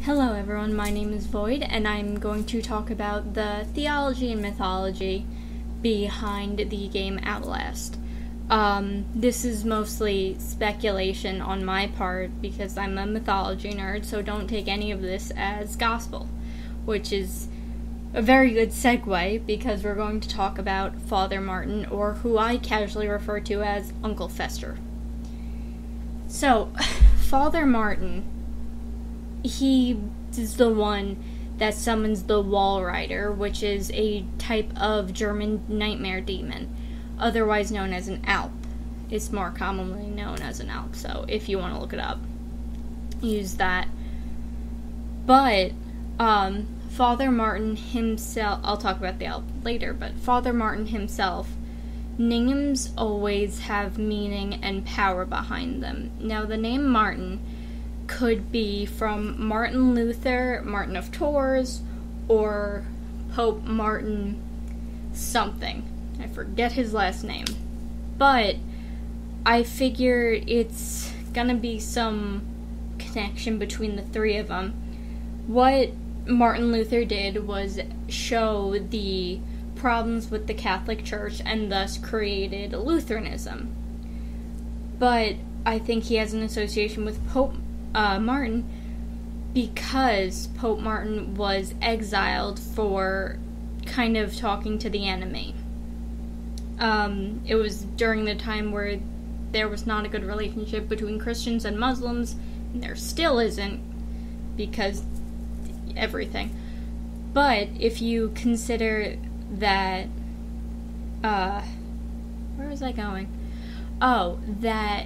Hello everyone, my name is Void, and I'm going to talk about the theology and mythology behind the game Outlast. This is mostly speculation on my part because I'm a mythology nerd, so don't take any of this as gospel, which is a very good segue because we're going to talk about Father Martin, or who I casually refer to as Uncle Fester. So, Father Martin, he is the one that summons the Walrider, which is a type of German nightmare demon, otherwise known as an Alp. It's more commonly known as an Alp, so if you want to look it up, use that. But, Father Martin himself, I'll talk about the Alp later, but Father Martin himself, names always have meaning and power behind them. Now, the name Martin could be from Martin Luther, Martin of Tours, or Pope Martin something. I forget his last name. But I figure it's gonna be some connection between the three of them. What Martin Luther did was show the problems with the Catholic Church and thus created Lutheranism. But I think he has an association with Pope Martin because Pope Martin was exiled for kind of talking to the enemy. It was during the time where there was not a good relationship between Christians and Muslims, and there still isn't because everything. But if you consider that, where was I going? Oh, that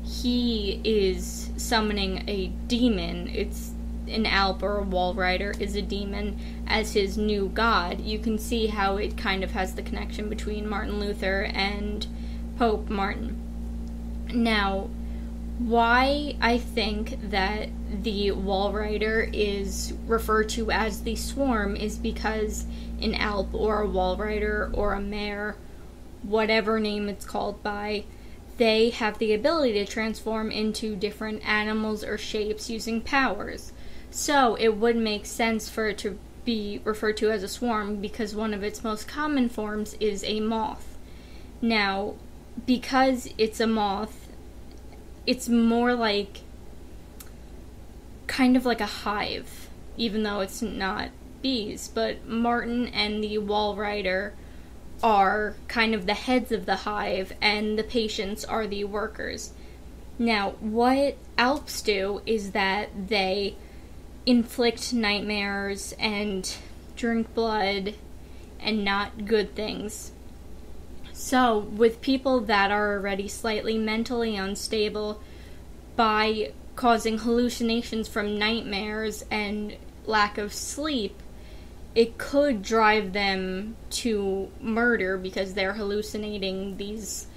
he is summoning a demon, it's an Alp or a Walrider is a demon, as his new god. You can see how it kind of has the connection between Martin Luther and Pope Martin. Now, why I think that the Walrider is referred to as the Swarm is because an Alp or a Walrider or a mare, whatever name it's called by, they have the ability to transform into different animals or shapes using powers. So it would make sense for it to be referred to as a swarm because one of its most common forms is a moth. Now, because it's a moth, it's more like kind of like a hive, even though it's not bees. But Martin and the Walrider are kind of the heads of the hive, and the patients are the workers. Now, what Alps do is that they inflict nightmares and drink blood and not good things. So, with people that are already slightly mentally unstable, by causing hallucinations from nightmares and lack of sleep, it could drive them to murder because they're hallucinating these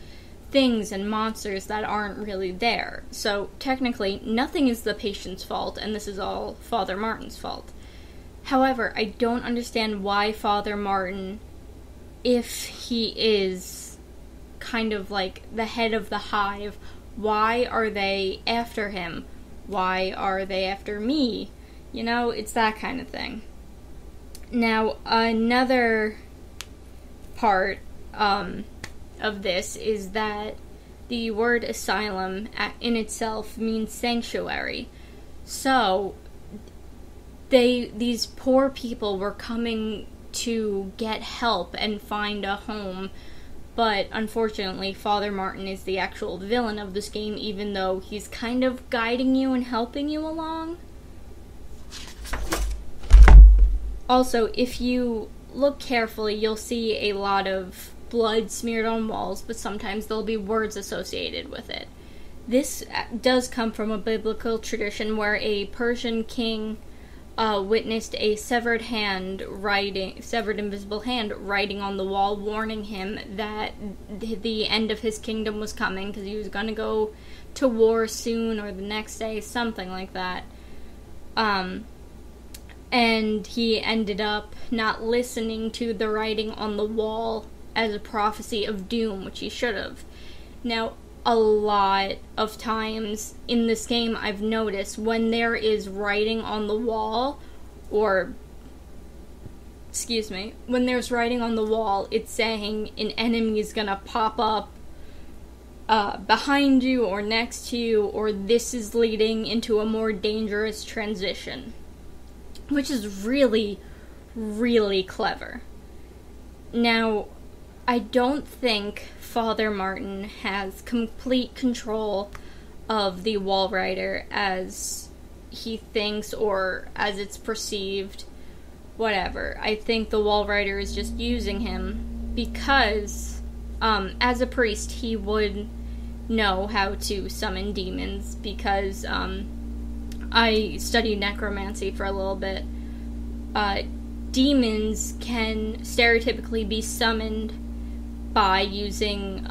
things and monsters that aren't really there. So, technically, nothing is the patient's fault, and this is all Father Martin's fault. However, I don't understand why Father Martin, if he is kind of like the head of the hive, why are they after him? Why are they after me? You know, it's that kind of thing. Now, another part of this is that the word asylum in itself means sanctuary. So, these poor people were coming to get help and find a home, but unfortunately, Father Martin is the actual villain of this game, even though he's kind of guiding you and helping you along. Also, if you look carefully, you'll see a lot of blood smeared on walls, but sometimes there'll be words associated with it. This does come from a biblical tradition where a Persian king witnessed a severed invisible hand writing on the wall, warning him that the end of his kingdom was coming because he was going to go to war soon or the next day, something like that. And he ended up not listening to the writing on the wall as a prophecy of doom, which he should have. Now, a lot of times in this game I've noticed when there is writing on the wall, when there's writing on the wall, it's saying an enemy is gonna pop up behind you or next to you, or this is leading into a more dangerous transition, which is really, really clever. Now, I don't think Father Martin has complete control of the wall writer as he thinks or as it's perceived, whatever. I think the wall writer is just using him because, as a priest, he would know how to summon demons because, I studied necromancy for a little bit. Demons can stereotypically be summoned by using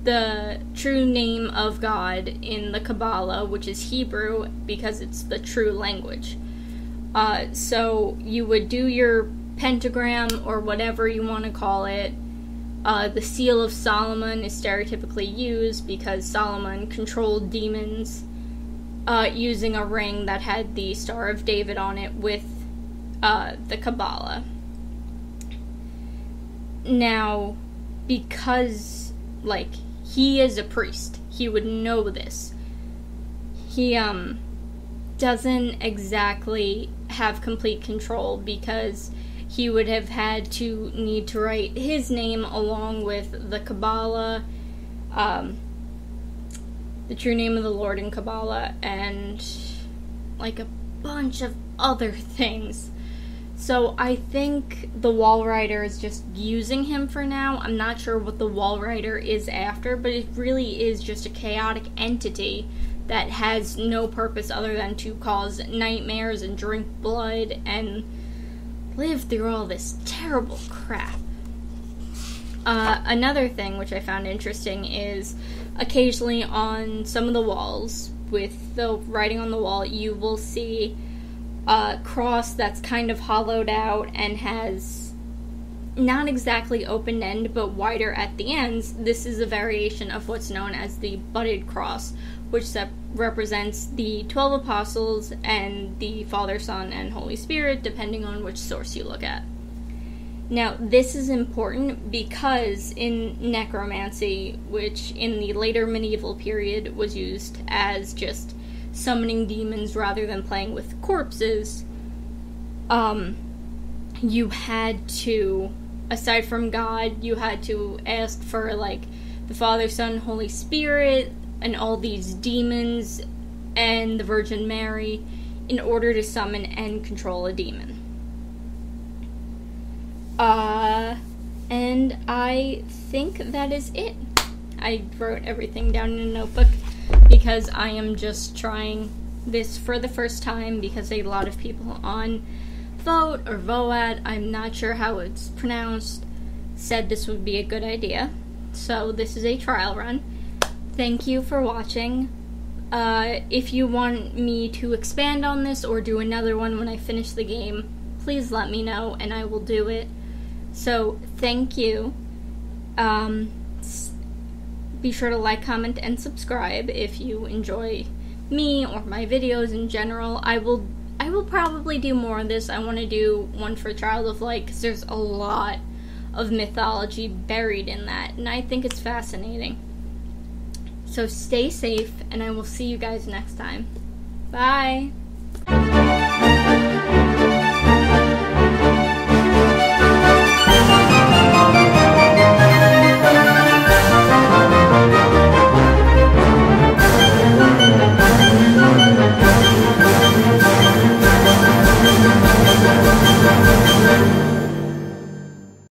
the true name of God in the Kabbalah, which is Hebrew, because it's the true language. So you would do your pentagram, or whatever you want to call it. The Seal of Solomon is stereotypically used because Solomon controlled demons using a ring that had the Star of David on it with the Kabbalah. Now, because, he is a priest, he would know this. He, doesn't exactly have complete control because he would have had to need to write his name along with the Kabbalah, the true name of the Lord in Kabbalah, and, a bunch of other things. So I think the wall writer is just using him for now. I'm not sure what the wall writer is after, but it really is just a chaotic entity that has no purpose other than to cause nightmares and drink blood and live through all this terrible crap. Another thing which I found interesting is occasionally on some of the walls, with the writing on the wall, you will see a cross that's kind of hollowed out and has not exactly open end, but wider at the ends. This is a variation of what's known as the butted cross, which represents the 12 apostles and the Father, Son, and Holy Spirit, depending on which source you look at. Now, this is important because in necromancy, which in the later medieval period was used as just summoning demons rather than playing with corpses, you had to, aside from God, you had to ask for, the Father, Son, Holy Spirit, and all these demons, and the Virgin Mary, in order to summon and control a demon. And I think that is it. I wrote everything down in a notebook because I am just trying this for the first time because a lot of people on Vote or Voat, I'm not sure how it's pronounced, said this would be a good idea. So this is a trial run. Thank you for watching. If you want me to expand on this or do another one when I finish the game, please let me know and I will do it. So, thank you. Be sure to like, comment, and subscribe if you enjoy me or my videos in general. I will probably do more of this. I want to do one for Child of Light because there's a lot of mythology buried in that, and I think it's fascinating. So stay safe, and I will see you guys next time. Bye!